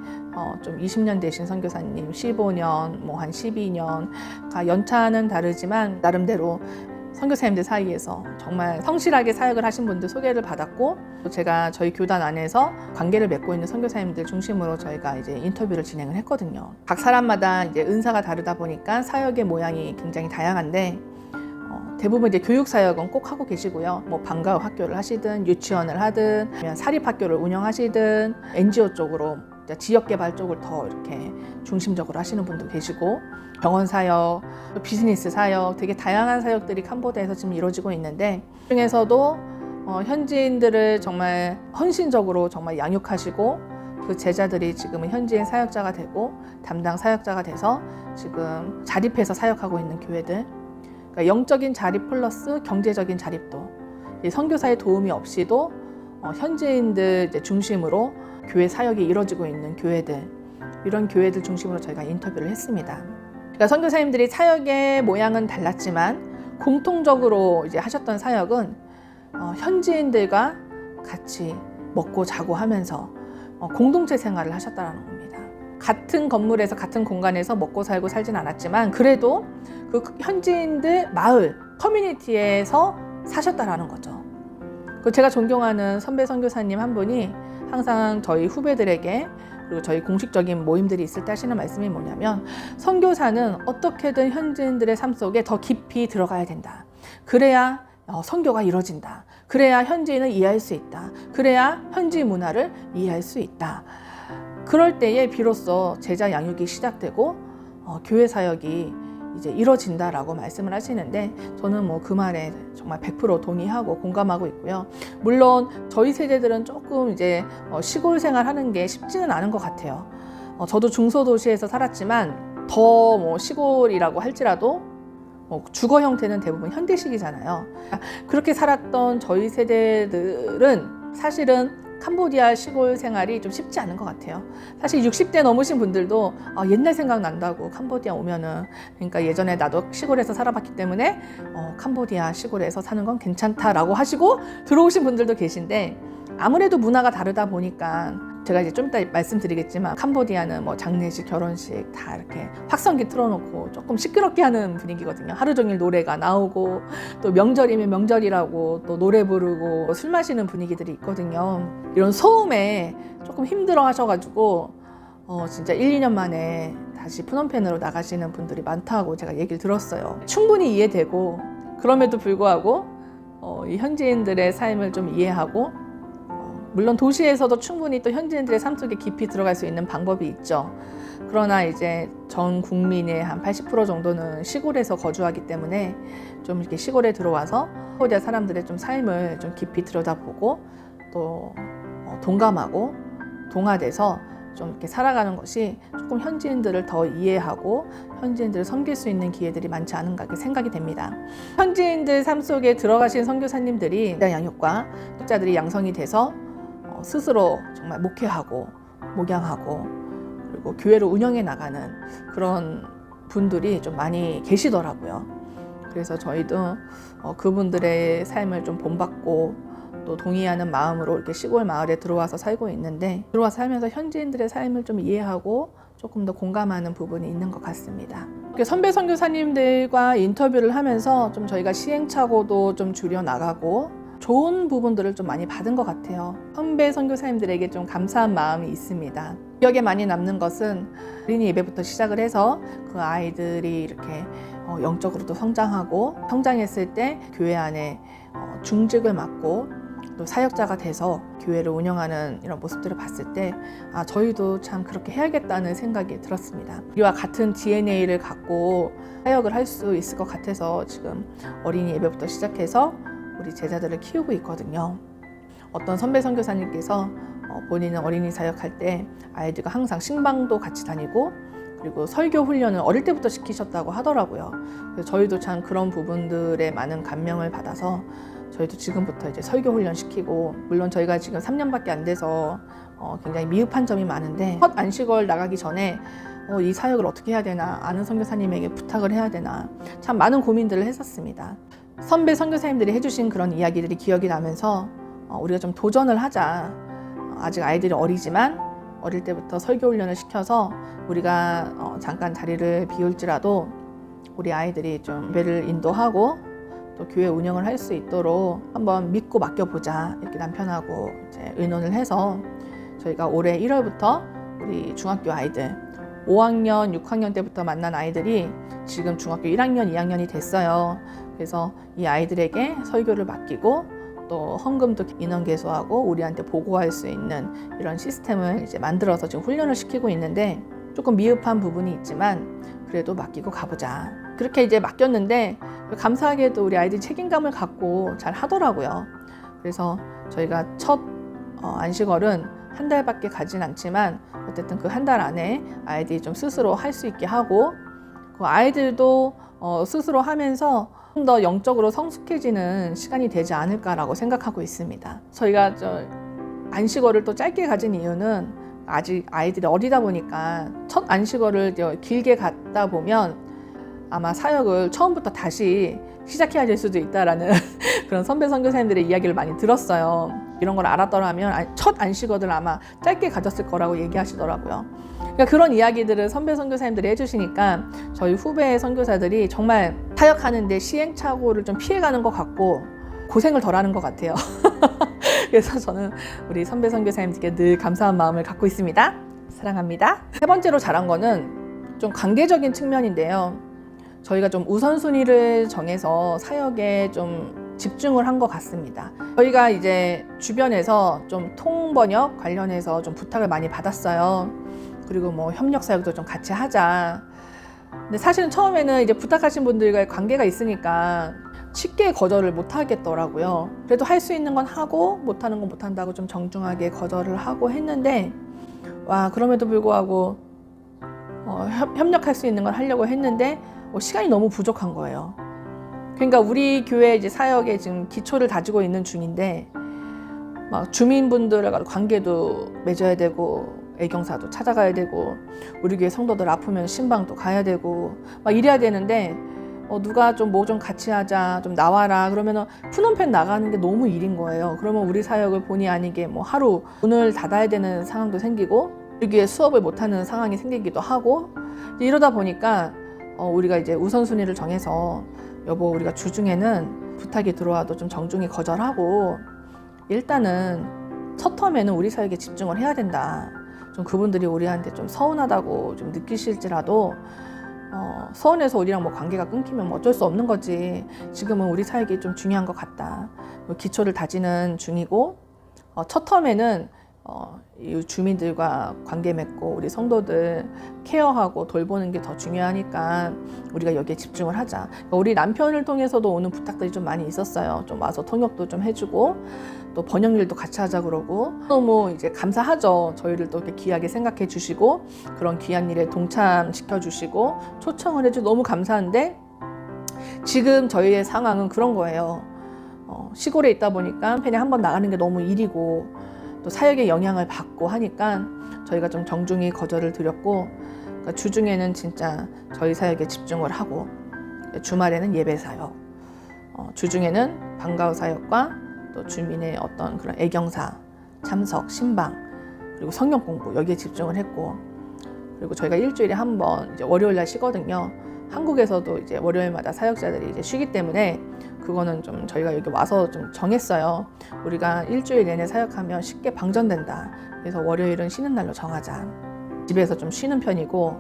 좀 20년 되신 선교사님, 15년, 뭐 한 12년, 연차는 다르지만 나름대로 선교사님들 사이에서 정말 성실하게 사역을 하신 분들 소개를 받았고, 또 제가 저희 교단 안에서 관계를 맺고 있는 선교사님들 중심으로 저희가 이제 인터뷰를 진행을 했거든요. 각 사람마다 이제 은사가 다르다 보니까 사역의 모양이 굉장히 다양한데, 대부분 이제 교육 사역은 꼭 하고 계시고요. 뭐 방과후 학교를 하시든 유치원을 하든 아니면 사립학교를 운영하시든 NGO 쪽으로 지역 개발 쪽을 더 이렇게 중심적으로 하시는 분도 계시고 병원 사역, 비즈니스 사역, 되게 다양한 사역들이 캄보디아에서 지금 이루어지고 있는데 그중에서도 현지인들을 정말 헌신적으로 정말 양육하시고 그 제자들이 지금은 현지인 사역자가 되고 담당 사역자가 돼서 지금 자립해서 사역하고 있는 교회들, 그러니까 영적인 자립 플러스 경제적인 자립도, 선교사의 도움이 없이도 현지인들 이제 중심으로 교회 사역이 이루어지고 있는 교회들, 이런 교회들 중심으로 저희가 인터뷰를 했습니다. 그러니까 선교사님들이 사역의 모양은 달랐지만 공통적으로 이제 하셨던 사역은 현지인들과 같이 먹고 자고 하면서 공동체 생활을 하셨다는 겁니다. 같은 건물에서 같은 공간에서 먹고 살고 살진 않았지만 그래도 그 현지인들 마을, 커뮤니티에서 사셨다라는 거죠. 제가 존경하는 선배 선교사님 한 분이 항상 저희 후배들에게 그리고 저희 공식적인 모임들이 있을 때 하시는 말씀이 뭐냐면 선교사는 어떻게든 현지인들의 삶 속에 더 깊이 들어가야 된다. 그래야 선교가 이루어진다. 그래야 현지인을 이해할 수 있다. 그래야 현지 문화를 이해할 수 있다. 그럴 때에 비로소 제자 양육이 시작되고 교회 사역이 이제 이루어진다라고 말씀을 하시는데 저는 뭐 그 말에 정말 100% 동의하고 공감하고 있고요. 물론 저희 세대들은 조금 이제 시골 생활하는 게 쉽지는 않은 것 같아요. 저도 중소도시에서 살았지만 더 뭐 시골이라고 할지라도 주거 형태는 대부분 현대식이잖아요. 그렇게 살았던 저희 세대들은 사실은 캄보디아 시골 생활이 좀 쉽지 않은 것 같아요. 사실 60대 넘으신 분들도 옛날 생각난다고 캄보디아 오면은, 그러니까 예전에 나도 시골에서 살아봤기 때문에 캄보디아 시골에서 사는 건 괜찮다라고 하시고 들어오신 분들도 계신데 아무래도 문화가 다르다 보니까 제가 이제 좀 이따 말씀드리겠지만 캄보디아는 뭐 장례식, 결혼식 다 이렇게 확성기 틀어놓고 조금 시끄럽게 하는 분위기거든요. 하루 종일 노래가 나오고 또 명절이면 명절이라고 또 노래 부르고 술 마시는 분위기들이 있거든요. 이런 소음에 조금 힘들어 하셔가지고 진짜 1, 2년 만에 다시 프놈펜으로 나가시는 분들이 많다고 제가 얘기를 들었어요. 충분히 이해되고 그럼에도 불구하고 이 현지인들의 삶을 좀 이해하고 물론 도시에서도 충분히 또 현지인들의 삶 속에 깊이 들어갈 수 있는 방법이 있죠. 그러나 이제 전 국민의 한 80% 정도는 시골에서 거주하기 때문에 좀 이렇게 시골에 들어와서 캄보디아 사람들의 좀 삶을 좀 깊이 들여다보고 또 동감하고 동화돼서 좀 이렇게 살아가는 것이 조금 현지인들을 더 이해하고 현지인들을 섬길 수 있는 기회들이 많지 않은가 이렇게 생각이 됩니다. 현지인들 삶 속에 들어가신 선교사님들이 양육과 독자들이 양성이 돼서 스스로 정말 목회하고 목양하고 그리고 교회를 운영해 나가는 그런 분들이 좀 많이 계시더라고요. 그래서 저희도 그분들의 삶을 좀 본받고 또 동의하는 마음으로 이렇게 시골 마을에 들어와서 살고 있는데 들어와서 살면서 현지인들의 삶을 좀 이해하고 조금 더 공감하는 부분이 있는 것 같습니다. 선배 선교사님들과 인터뷰를 하면서 좀 저희가 시행착오도 좀 줄여 나가고 좋은 부분들을 좀 많이 받은 것 같아요. 선배 선교사님들에게 좀 감사한 마음이 있습니다. 기억에 많이 남는 것은 어린이 예배부터 시작을 해서 그 아이들이 이렇게 영적으로도 성장하고 성장했을 때 교회 안에 중직을 맡고 또 사역자가 돼서 교회를 운영하는 이런 모습들을 봤을 때 저희도 참 그렇게 해야겠다는 생각이 들었습니다. 우리와 같은 DNA를 갖고 사역을 할 수 있을 것 같아서 지금 어린이 예배부터 시작해서 우리 제자들을 키우고 있거든요. 어떤 선배 선교사님께서 본인은 어린이 사역할 때 아이들과 항상 신방도 같이 다니고 그리고 설교 훈련을 어릴 때부터 시키셨다고 하더라고요. 그래서 저희도 참 그런 부분들에 많은 감명을 받아서 저희도 지금부터 이제 설교 훈련 시키고, 물론 저희가 지금 3년밖에 안 돼서 굉장히 미흡한 점이 많은데 첫 안식월 나가기 전에 이 사역을 어떻게 해야 되나, 아는 선교사님에게 부탁을 해야 되나 참 많은 고민들을 했었습니다. 선배 선교사님들이 해주신 그런 이야기들이 기억이 나면서 우리가 좀 도전을 하자. 아직 아이들이 어리지만 어릴 때부터 설교 훈련을 시켜서 우리가 잠깐 자리를 비울지라도 우리 아이들이 좀 예배를 인도하고 또 교회 운영을 할 수 있도록 한번 믿고 맡겨보자, 이렇게 남편하고 이제 의논을 해서 저희가 올해 1월부터 우리 중학교 아이들 5학년, 6학년 때부터 만난 아이들이 지금 중학교 1학년, 2학년이 됐어요. 그래서 이 아이들에게 설교를 맡기고 또 헌금도 인원 개소하고 우리한테 보고할 수 있는 이런 시스템을 이제 만들어서 지금 훈련을 시키고 있는데 조금 미흡한 부분이 있지만 그래도 맡기고 가보자. 그렇게 이제 맡겼는데 감사하게도 우리 아이들이 책임감을 갖고 잘 하더라고요. 그래서 저희가 첫 안식월은 한 달밖에 가진 않지만 어쨌든 그 한 달 안에 아이들이 좀 스스로 할 수 있게 하고 그 아이들도 스스로 하면서 좀 더 영적으로 성숙해지는 시간이 되지 않을까라고 생각하고 있습니다. 저희가 안식월을 또 짧게 가진 이유는 아직 아이들이 어리다 보니까 첫 안식월을 길게 갔다 보면 아마 사역을 처음부터 다시 시작해야 될 수도 있다라는 그런 선배 선교사님들의 이야기를 많이 들었어요. 이런 걸 알았더라면 첫 안식월을 아마 짧게 가졌을 거라고 얘기하시더라고요. 그러니까 그런 이야기들을 선배 선교사님들이 해주시니까 저희 후배 선교사들이 정말 사역하는데 시행착오를 좀 피해가는 것 같고 고생을 덜 하는 것 같아요. 그래서 저는 우리 선배 선교사님들께 늘 감사한 마음을 갖고 있습니다. 사랑합니다. 세 번째로 잘한 거는 좀 관계적인 측면인데요. 저희가 좀 우선순위를 정해서 사역에 좀 집중을 한 것 같습니다. 저희가 이제 주변에서 좀 통번역 관련해서 좀 부탁을 많이 받았어요. 그리고 뭐 협력 사역도 좀 같이 하자. 근데 사실은 처음에는 이제 부탁하신 분들과의 관계가 있으니까 쉽게 거절을 못 하겠더라고요. 그래도 할 수 있는 건 하고 못하는 건 못한다고 좀 정중하게 거절을 하고 했는데 그럼에도 불구하고 협력할 수 있는 걸 하려고 했는데 시간이 너무 부족한 거예요. 그러니까 우리 교회 이제 사역에 지금 기초를 다지고 있는 중인데 막 주민분들과 관계도 맺어야 되고 애경사도 찾아가야 되고 우리 교회 성도들 아프면 신방도 가야 되고 막 이래야 되는데 누가 좀 뭐 좀 같이 하자 좀 나와라 그러면은 푸놈펜 나가는 게 너무 일인 거예요. 그러면 우리 사역을 본의 아니게 뭐 하루 문을 닫아야 되는 상황도 생기고 우리 교회 수업을 못하는 상황이 생기기도 하고 이러다 보니까 우리가 이제 우선순위를 정해서 여보 우리가 주중에는 부탁이 들어와도 좀 정중히 거절하고 일단은 첫 텀에는 우리 사역에 집중을 해야 된다. 좀 그분들이 우리한테 좀 서운하다고 좀 느끼실지라도 서운해서 우리랑 뭐 관계가 끊기면 뭐 어쩔 수 없는 거지. 지금은 우리 사역이 좀 중요한 것 같다. 기초를 다지는 중이고 첫 텀에는 이 주민들과 관계 맺고 우리 성도들 케어하고 돌보는 게 더 중요하니까 우리가 여기에 집중을 하자. 우리 남편을 통해서도 오는 부탁들이 좀 많이 있었어요. 좀 와서 통역도 좀 해주고 또 번역 일도 같이 하자 그러고 너무 이제 감사하죠. 저희를 또 이렇게 귀하게 생각해 주시고 그런 귀한 일에 동참시켜 주시고 초청을 해주고 너무 감사한데 지금 저희의 상황은 그런 거예요. 시골에 있다 보니까 그냥 한번 나가는 게 너무 일이고 또 사역의 영향을 받고 하니까 저희가 좀 정중히 거절을 드렸고 그러니까 주중에는 진짜 저희 사역에 집중을 하고 주말에는 예배 사역, 주중에는 방과후 사역과 또 주민의 어떤 그런 애경사, 참석, 신방 그리고 성경 공부 여기에 집중을 했고 그리고 저희가 일주일에 한 번 이제 월요일 날 쉬거든요. 한국에서도 이제 월요일마다 사역자들이 이제 쉬기 때문에 그거는 좀 저희가 여기 와서 좀 정했어요. 우리가 일주일 내내 사역하면 쉽게 방전된다. 그래서 월요일은 쉬는 날로 정하자. 집에서 좀 쉬는 편이고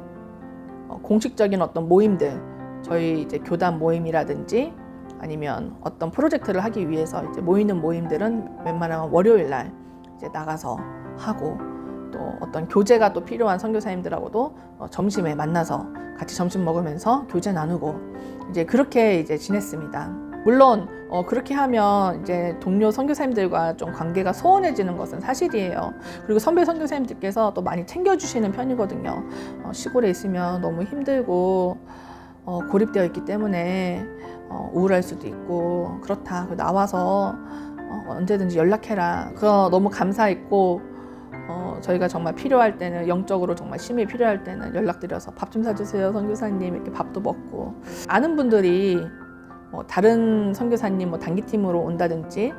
공식적인 어떤 모임들, 저희 이제 교단 모임이라든지 아니면 어떤 프로젝트를 하기 위해서 이제 모이는 모임들은 웬만하면 월요일 날 이제 나가서 하고 또 어떤 교제가 또 필요한 선교사님들하고도 점심에 만나서 같이 점심 먹으면서 교제 나누고 이제 그렇게 이제 지냈습니다. 물론 그렇게 하면 이제 동료 선교사님들과 좀 관계가 소원해지는 것은 사실이에요. 그리고 선배 선교사님들께서 또 많이 챙겨주시는 편이거든요. 시골에 있으면 너무 힘들고 고립되어 있기 때문에 우울할 수도 있고 그렇다. 나와서 언제든지 연락해라. 그거 너무 감사했고 저희가 정말 필요할 때는 영적으로 정말 심히 필요할 때는 연락드려서 밥 좀 사주세요 선교사님 이렇게 밥도 먹고 아는 분들이 다른 선교사님 단기팀으로 온다든지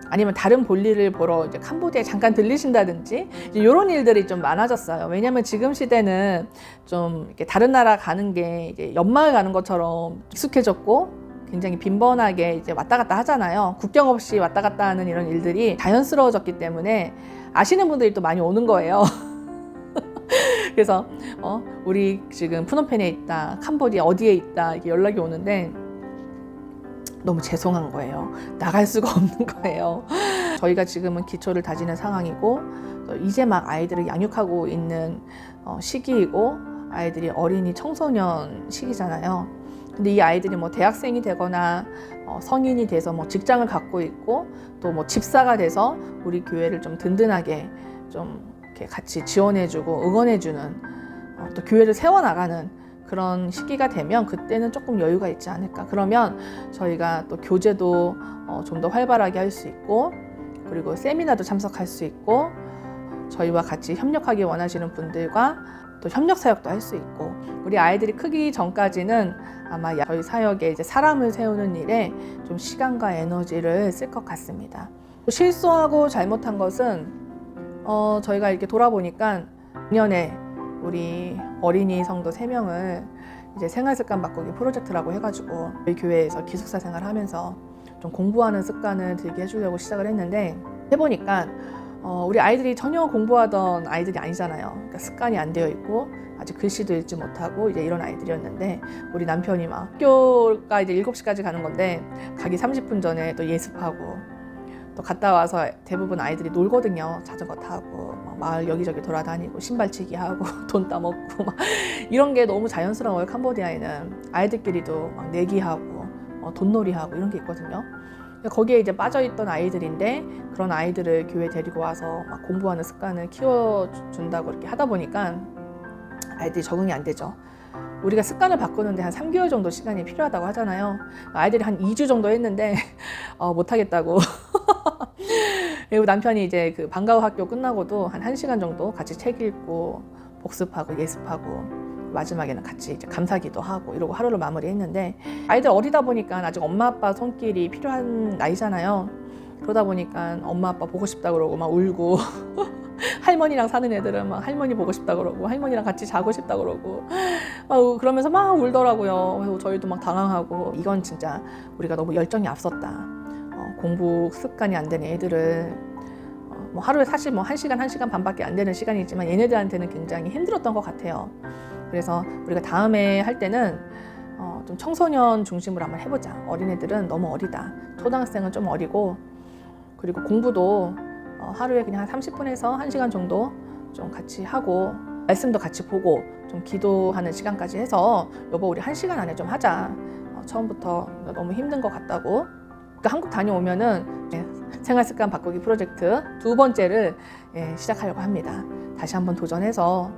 아니면 다른 볼일을 보러 이제 캄보디아에 잠깐 들리신다든지 이런 일들이 좀 많아졌어요. 왜냐하면 지금 시대는 좀 이렇게 다른 나라 가는 게 이제 연마을 가는 것처럼 익숙해졌고 굉장히 빈번하게 이제 왔다 갔다 하잖아요. 국경 없이 왔다 갔다 하는 이런 일들이 자연스러워졌기 때문에 아시는 분들이 또 많이 오는 거예요. 그래서 우리 지금 푸놈펜에 있다, 캄보디아 어디에 있다 이렇게 연락이 오는데 너무 죄송한 거예요. 나갈 수가 없는 거예요. 저희가 지금은 기초를 다지는 상황이고 이제 막 아이들을 양육하고 있는 시기이고 아이들이 어린이 청소년 시기잖아요. 근데 이 아이들이 뭐 대학생이 되거나 성인이 돼서 뭐 직장을 갖고 있고 또 뭐 집사가 돼서 우리 교회를 좀 든든하게 좀 이렇게 같이 지원해주고 응원해주는 또 교회를 세워나가는 그런 시기가 되면 그때는 조금 여유가 있지 않을까. 그러면 저희가 또 교제도 좀 더 활발하게 할 수 있고 그리고 세미나도 참석할 수 있고 저희와 같이 협력하기 원하시는 분들과 또 협력 사역도 할 수 있고 우리 아이들이 크기 전까지는 아마 저희 사역에 이제 사람을 세우는 일에 좀 시간과 에너지를 쓸 것 같습니다. 실수하고 잘못한 것은 저희가 이렇게 돌아보니까 작년에 우리 어린이 성도 3명을 이제 생활습관 바꾸기 프로젝트라고 해가지고 저희 교회에서 기숙사 생활을 하면서 좀 공부하는 습관을 들게 해주려고 시작을 했는데 해보니까 우리 아이들이 전혀 공부하던 아이들이 아니잖아요. 그러니까 습관이 안 되어 있고 아직 글씨도 읽지 못하고 이제 이런 아이들이었는데 우리 남편이 막 학교가 이제 7시까지 가는 건데 가기 30분 전에 또 예습하고 또 갔다 와서 대부분 아이들이 놀거든요. 자전거 타고 막 마을 여기저기 돌아다니고 신발치기 하고 돈 따먹고 막 이런 게 너무 자연스러워요. 캄보디아에는 아이들끼리도 막 내기하고 돈놀이하고 이런 게 있거든요. 거기에 이제 빠져있던 아이들인데 그런 아이들을 교회에 데리고 와서 막 공부하는 습관을 키워준다고 이렇게 하다 보니까 아이들이 적응이 안 되죠. 우리가 습관을 바꾸는데 한 3개월 정도 시간이 필요하다고 하잖아요. 아이들이 한 2주 정도 했는데 못하겠다고. 그리고 남편이 이제 그 방과후 학교 끝나고도 한 1시간 정도 같이 책 읽고 복습하고 예습하고 마지막에는 같이 이제 감사기도 하고 이러고 하루를 마무리했는데 아이들 어리다 보니까 아직 엄마 아빠 손길이 필요한 나이잖아요. 그러다 보니까 엄마 아빠 보고 싶다 그러고 막 울고 할머니랑 사는 애들은 막 할머니 보고 싶다 그러고 할머니랑 같이 자고 싶다 그러고 그러면서 막 울더라고요. 그래서 저희도 막 당황하고 이건 진짜 우리가 너무 열정이 앞섰다. 공부 습관이 안 되는 애들을 뭐 하루에 사실 뭐 1시간 반밖에 안 되는 시간이지만 얘네들한테는 굉장히 힘들었던 것 같아요. 그래서 우리가 다음에 할 때는 좀 청소년 중심으로 한번 해보자. 어린애들은 너무 어리다. 초등학생은 좀 어리고 그리고 공부도 하루에 그냥 한 30분에서 1시간 정도 좀 같이 하고 말씀도 같이 보고 좀 기도하는 시간까지 해서 여보 우리 1시간 안에 좀 하자. 처음부터 너무 힘든 것 같다고. 그러니까 한국 다녀오면은 생활습관 바꾸기 프로젝트 2번째를 시작하려고 합니다. 다시 한번 도전해서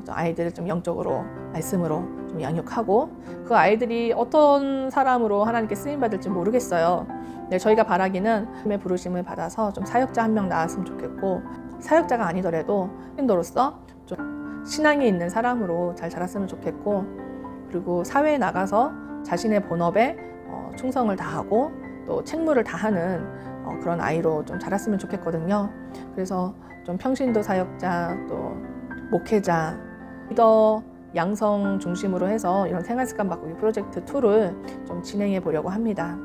아이들을 좀 영적으로 말씀으로 좀 양육하고 그 아이들이 어떤 사람으로 하나님께 쓰임 받을지 모르겠어요. 근데 저희가 바라기는 하나님의 부르심을 받아서 좀 사역자 1명 나왔으면 좋겠고 사역자가 아니더라도 인도로서 좀 신앙이 있는 사람으로 잘 자랐으면 좋겠고 그리고 사회에 나가서 자신의 본업에 충성을 다하고 또 책무를 다하는 그런 아이로 좀 자랐으면 좋겠거든요. 그래서 좀 평신도 사역자 또 목회자 리더 양성 중심으로 해서 이런 생활습관 바꾸기 프로젝트 2를 좀 진행해 보려고 합니다.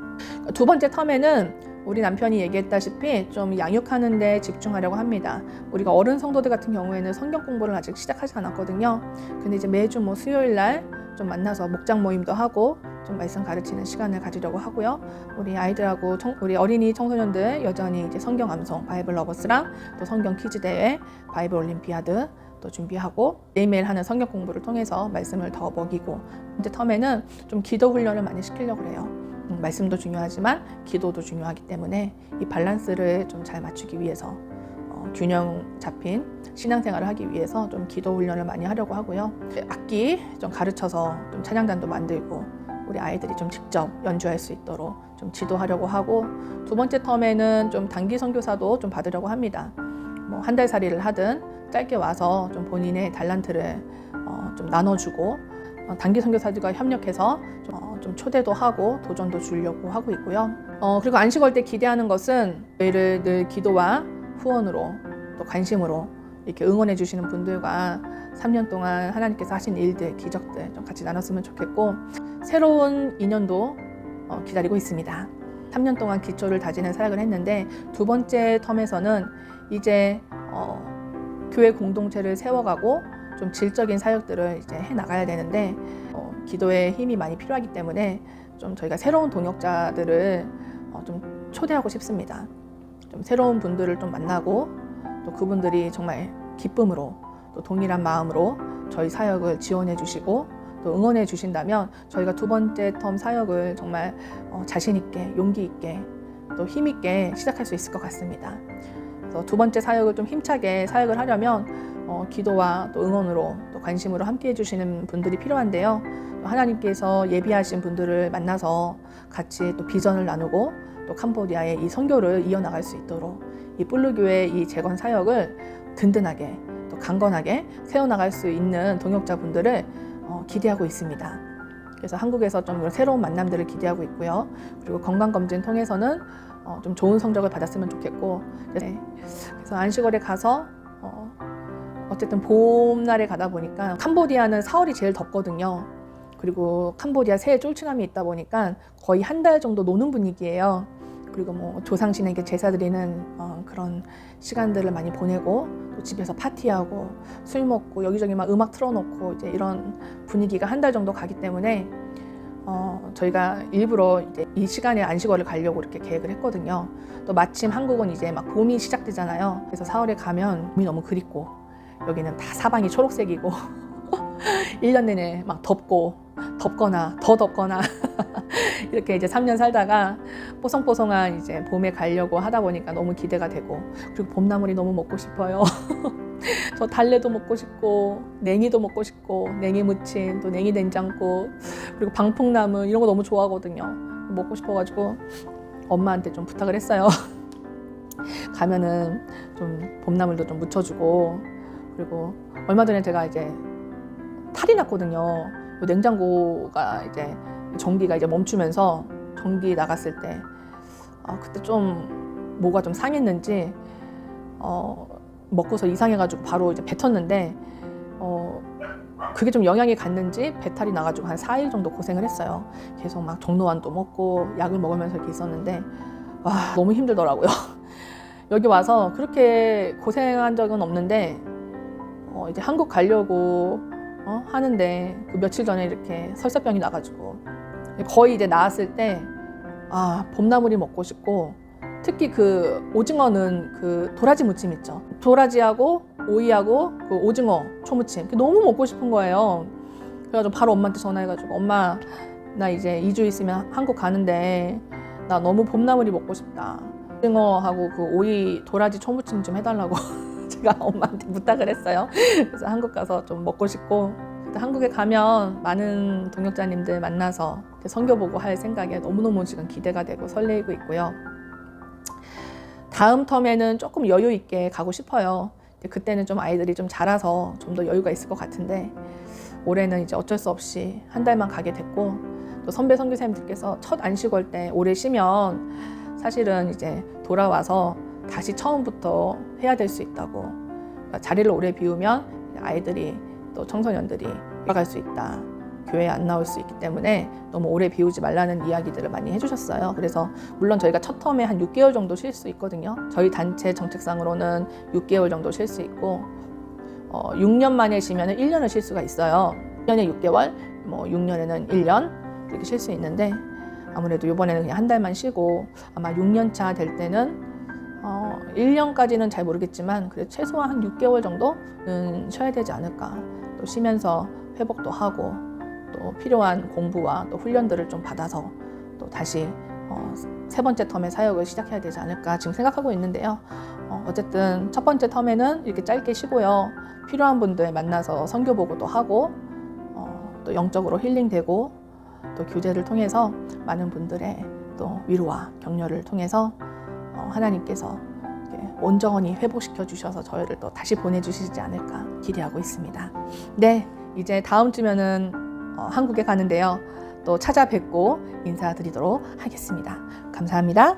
2번째 텀에는 우리 남편이 얘기했다시피 좀 양육하는 데 집중하려고 합니다. 우리가 어른 성도들 같은 경우에는 성경 공부를 아직 시작하지 않았거든요. 근데 이제 매주 뭐 수요일 날 좀 만나서 목장 모임도 하고 좀 말씀 가르치는 시간을 가지려고 하고요. 우리 아이들하고 우리 어린이 청소년들 여전히 이제 성경 암송 바이블 러버스랑 또 성경 퀴즈 대회 바이블 올림피아드 또 준비하고 매일매일 하는 성경 공부를 통해서 말씀을 더 먹이고 이제 텀에는 좀 기도 훈련을 많이 시키려고 해요. 말씀도 중요하지만 기도도 중요하기 때문에 이 밸런스를 좀 잘 맞추기 위해서 균형 잡힌 신앙생활을 하기 위해서 좀 기도 훈련을 많이 하려고 하고요. 악기 좀 가르쳐서 좀 찬양단도 만들고 우리 아이들이 좀 직접 연주할 수 있도록 좀 지도하려고 하고 2번째 텀에는 좀 단기 선교사도 좀 받으려고 합니다. 뭐 한 달 살이를 하든 짧게 와서 좀 본인의 달란트를 좀 나눠주고 단기 선교사들과 협력해서 좀 초대도 하고 도전도 주려고 하고 있고요. 그리고 안식월 때 기대하는 것은 저희를 늘 기도와 후원으로 또 관심으로 이렇게 응원해 주시는 분들과 3년 동안 하나님께서 하신 일들, 기적들 좀 같이 나눴으면 좋겠고 새로운 2년도 기다리고 있습니다. 3년 동안 기초를 다지는 사역을 했는데 2번째 텀에서는 이제 교회 공동체를 세워가고 좀 질적인 사역들을 이제 해 나가야 되는데 기도의 힘이 많이 필요하기 때문에 좀 저희가 새로운 동역자들을 좀 초대하고 싶습니다. 좀 새로운 분들을 좀 만나고 또 그분들이 정말 기쁨으로 또 동일한 마음으로 저희 사역을 지원해 주시고 또 응원해 주신다면 저희가 두 번째 텀 사역을 정말 자신 있게 용기 있게 또 힘 있게 시작할 수 있을 것 같습니다. 그래서 두 번째 사역을 좀 힘차게 사역을 하려면 기도와 또 응원으로 또 관심으로 함께 해주시는 분들이 필요한데요. 또 하나님께서 예비하신 분들을 만나서 같이 또 비전을 나누고 또 캄보디아의 이 선교를 이어나갈 수 있도록 이 뿔르교의 이 재건 사역을 든든하게 또 강건하게 세워나갈 수 있는 동역자분들을 기대하고 있습니다. 그래서 한국에서 좀 새로운 만남들을 기대하고 있고요. 그리고 건강검진 통해서는 좀 좋은 성적을 받았으면 좋겠고, 그래서 안식월에 가서 어쨌든 봄날에 가다 보니까 캄보디아는 4월이 제일 덥거든요. 그리고 캄보디아 새해 쫄충함이 있다 보니까 거의 한 달 정도 노는 분위기예요. 그리고 뭐 조상신에게 제사 드리는 그런 시간들을 많이 보내고 또 집에서 파티하고 술 먹고 여기저기 막 음악 틀어놓고 이제 이런 분위기가 한 달 정도 가기 때문에 저희가 일부러 이제 이 시간에 안식월을 가려고 이렇게 계획을 했거든요. 또 마침 한국은 이제 막 봄이 시작되잖아요. 그래서 4월에 가면 봄이 너무 그립고 여기는 다 사방이 초록색이고 1년 내내 막 덥거나 더 덥거나 이렇게 이제 3년 살다가 뽀송뽀송한 이제 봄에 가려고 하다 보니까 너무 기대가 되고, 그리고 봄나물이 너무 먹고 싶어요. 저 달래도 먹고 싶고 냉이도 먹고 싶고 냉이 무침 또 냉이 된장국 그리고 방풍나물 이런 거 너무 좋아하거든요. 먹고 싶어가지고 엄마한테 좀 부탁을 했어요. 가면은 좀 봄나물도 좀 무쳐주고, 그리고 얼마 전에 제가 이제 탈이 났거든요. 냉장고가 이제 전기가 이제 멈추면서 전기 나갔을 때 그때 좀 뭐가 좀 상했는지 먹고서 이상해가지고 바로 이제 뱉었는데 그게 좀 영향이 갔는지 배탈이 나가지고 한 4일 정도 고생을 했어요. 계속 막 종로환도 먹고 약을 먹으면서 이렇게 있었는데 와 너무 힘들더라고요. 여기 와서 그렇게 고생한 적은 없는데 이제 한국 가려고 하는데 그 며칠 전에 이렇게 설사병이 나가지고 거의 이제 나았을 때 봄나물이 먹고 싶고, 특히 그 오징어는 그 도라지 무침 있죠. 도라지하고 오이하고 그 오징어 초무침 너무 먹고 싶은 거예요. 그래가지고 바로 엄마한테 전화해가지고 엄마 나 이제 2주 있으면 한국 가는데 나 너무 봄나물이 먹고 싶다. 오징어하고 그 오이 도라지 초무침 좀 해달라고 제가 엄마한테 부탁을 했어요. 그래서 한국 가서 좀 먹고 싶고, 한국에 가면 많은 동역자님들 만나서 선교 보고 할 생각에 너무너무 지금 기대가 되고 설레이고 있고요. 다음 텀에는 조금 여유 있게 가고 싶어요. 그때는 좀 아이들이 좀 자라서 좀 더 여유가 있을 것 같은데 올해는 이제 어쩔 수 없이 한 달만 가게 됐고, 또 선배 선교사님들께서 첫 안식월 때 오래 쉬면 사실은 이제 돌아와서 다시 처음부터 해야 될 수 있다고, 그러니까 자리를 오래 비우면 아이들이 또 청소년들이 돌아갈 수 있다, 교회에 안 나올 수 있기 때문에 너무 오래 비우지 말라는 이야기들을 많이 해주셨어요. 그래서 물론 저희가 첫 텀에 한 6개월 정도 쉴 수 있거든요. 저희 단체 정책상으로는 6개월 정도 쉴 수 있고 6년 만에 쉬면 1년을 쉴 수가 있어요. 1년에 6개월, 뭐 6년에는 1년 이렇게 쉴 수 있는데 아무래도 이번에는 그냥 한 달만 쉬고 아마 6년 차 될 때는 1년까지는 잘 모르겠지만 그래도 최소한 한 6개월 정도는 쉬어야 되지 않을까. 또 쉬면서 회복도 하고 또 필요한 공부와 또 훈련들을 좀 받아서 또 다시 세 번째 텀의 사역을 시작해야 되지 않을까 지금 생각하고 있는데요. 어쨌든 첫 번째 텀에는 이렇게 짧게 쉬고요. 필요한 분들 만나서 선교 보고도 하고 또 영적으로 힐링되고 또 교제를 통해서 많은 분들의 또 위로와 격려를 통해서 하나님께서 온전히 회복시켜 주셔서 저희를 또 다시 보내주시지 않을까 기대하고 있습니다. 네, 이제 다음 주면은 한국에 가는데요. 또 찾아뵙고 인사드리도록 하겠습니다. 감사합니다.